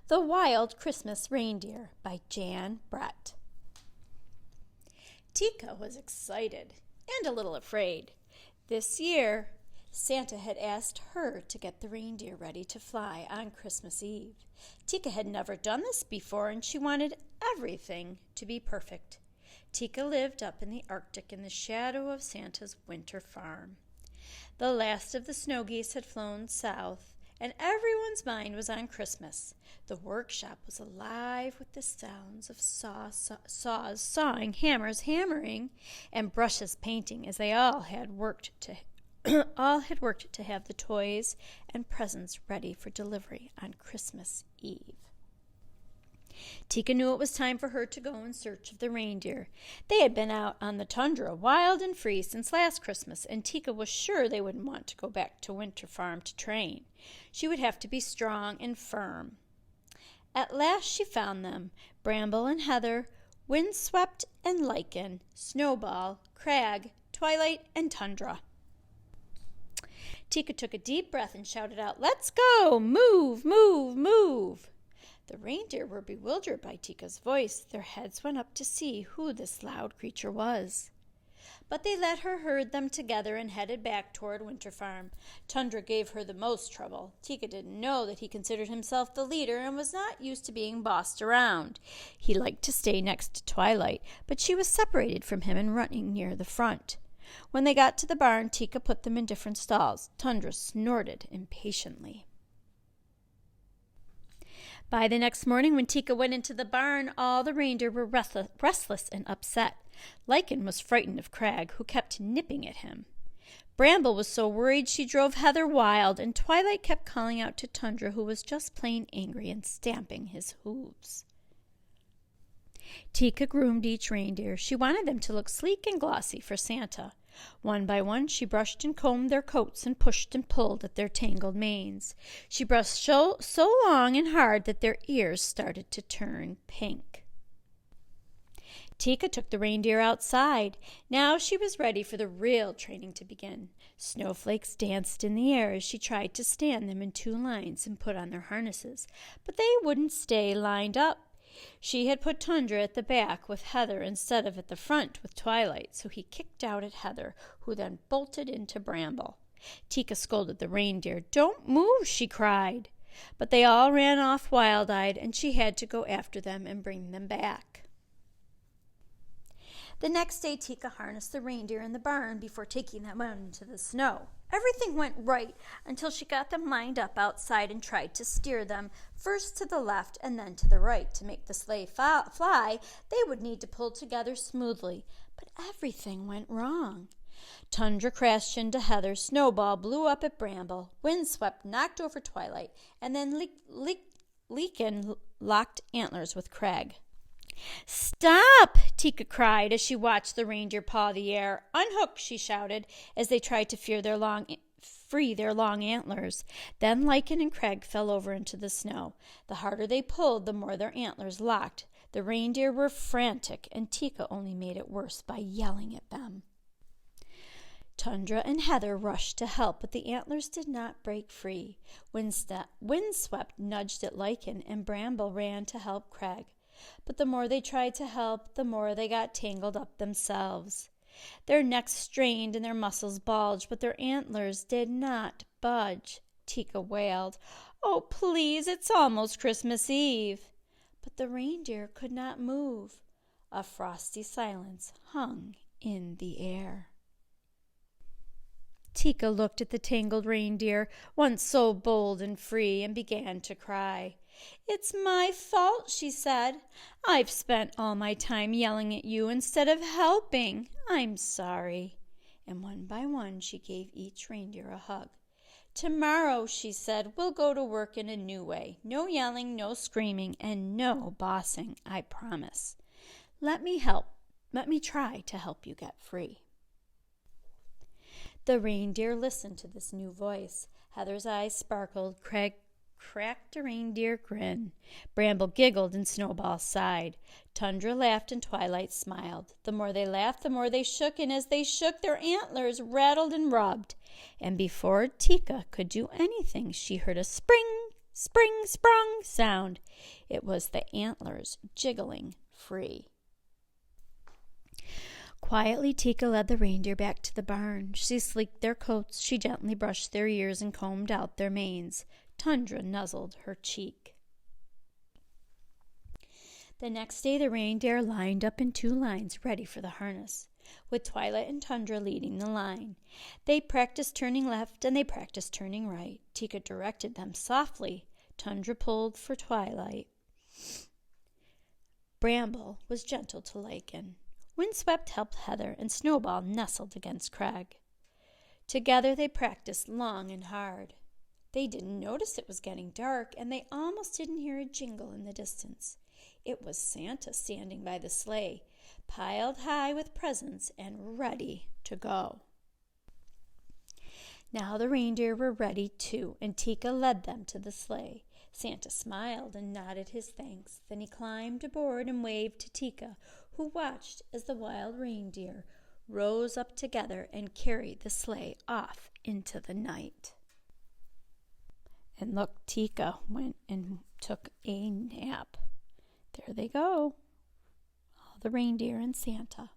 The Wild Christmas Reindeer by Jan Brett. Tika was excited and a little afraid. This year, Santa had asked her to get the reindeer ready to fly on Christmas Eve. Tika had never done this before, and she wanted everything to be perfect. Tika lived up in the Arctic in the shadow of Santa's winter farm. The last of the snow geese had flown south, and everyone's mind was on Christmas. The workshop was alive with the sounds of saws sawing, hammers hammering, and brushes painting, as they all had worked to have the toys and presents ready for delivery on Christmas Eve. Tika knew it was time for her to go in search of the reindeer. They had been out on the tundra, wild and free, since last Christmas, and Tika was sure they wouldn't want to go back to Winter Farm to train. She would have to be strong and firm. At last she found them, Bramble and Heather, Windswept and Lichen, Snowball, Crag, Twilight, and Tundra. Tika took a deep breath and shouted out, "Let's go! Move, move, move!" The reindeer were bewildered by Tika's voice. Their heads went up to see who this loud creature was. But they let her herd them together and headed back toward Winter Farm. Tundra gave her the most trouble. Tika didn't know that he considered himself the leader and was not used to being bossed around. He liked to stay next to Twilight, but she was separated from him and running near the front. When they got to the barn, Tika put them in different stalls. Tundra snorted impatiently. By the next morning, when Tika went into the barn, all the reindeer were restless and upset. Lichen was frightened of Crag, who kept nipping at him. Bramble was so worried she drove Heather wild, and Twilight kept calling out to Tundra, who was just plain angry and stamping his hooves. Tika groomed each reindeer. She wanted them to look sleek and glossy for Santa. One by one, she brushed and combed their coats and pushed and pulled at their tangled manes. She brushed so long and hard that their ears started to turn pink. Tika took the reindeer outside. Now she was ready for the real training to begin. Snowflakes danced in the air as she tried to stand them in two lines and put on their harnesses, but they wouldn't stay lined up. She had put Tundra at the back with Heather instead of at the front with Twilight, so he kicked out at Heather, who then bolted into Bramble. Tika scolded the reindeer. "Don't move," she cried. But they all ran off wild-eyed, and she had to go after them and bring them back. The next day, Tika harnessed the reindeer in the barn before taking them out into the snow. Everything went right until she got them lined up outside and tried to steer them first to the left and then to the right. To make the sleigh fly, they would need to pull together smoothly, but everything went wrong. Tundra crashed into Heather, Snowball blew up at Bramble, Windswept knocked over Twilight, and then Lichen locked antlers with Crag. "Stop!" Tika cried as she watched the reindeer paw the air. "Unhook!" she shouted as they tried to free their long antlers. Then Lichen and Crag fell over into the snow. The harder they pulled, the more their antlers locked. The reindeer were frantic, and Tika only made it worse by yelling at them. Tundra and Heather rushed to help, but the antlers did not break free. Windswept nudged at Lichen, and Bramble ran to help Crag. But the more they tried to help, the more they got tangled up themselves. Their necks strained and their muscles bulged, but their antlers did not budge. Tika wailed, "Oh, please, it's almost Christmas Eve." But the reindeer could not move. A frosty silence hung in the air. Tika looked at the tangled reindeer, once so bold and free, and began to cry. "It's my fault," she said. "I've spent all my time yelling at you instead of helping. I'm sorry." And one by one she gave each reindeer a hug. "Tomorrow," she said, "we'll go to work in a new way. No yelling, no screaming, and no bossing, I promise. Let me try to help you get free." The reindeer listened to this new voice. Heather's eyes sparkled. Crag cracked a reindeer grin. Bramble giggled and Snowball sighed. Tundra laughed and Twilight smiled. The more they laughed, the more they shook, and as they shook, their antlers rattled and rubbed. And before Tika could do anything, she heard a spring, spring-sprung sound. It was the antlers jiggling free. Quietly, Tika led the reindeer back to the barn. She sleeked their coats, she gently brushed their ears and combed out their manes. Tundra nuzzled her cheek. The next day, the reindeer lined up in 2 lines, ready for the harness, with Twilight and Tundra leading the line. They practiced turning left and they practiced turning right. Tika directed them softly. Tundra pulled for Twilight. Bramble was gentle to Lichen. Windswept helped Heather, and Snowball nestled against Crag. Together they practiced long and hard. They didn't notice it was getting dark, and they almost didn't hear a jingle in the distance. It was Santa standing by the sleigh, piled high with presents and ready to go. Now the reindeer were ready too, and Tika led them to the sleigh. Santa smiled and nodded his thanks. Then he climbed aboard and waved to Tika, who watched as the wild reindeer rose up together and carried the sleigh off into the night. And look, Tika went and took a nap. There they go, all the reindeer and Santa.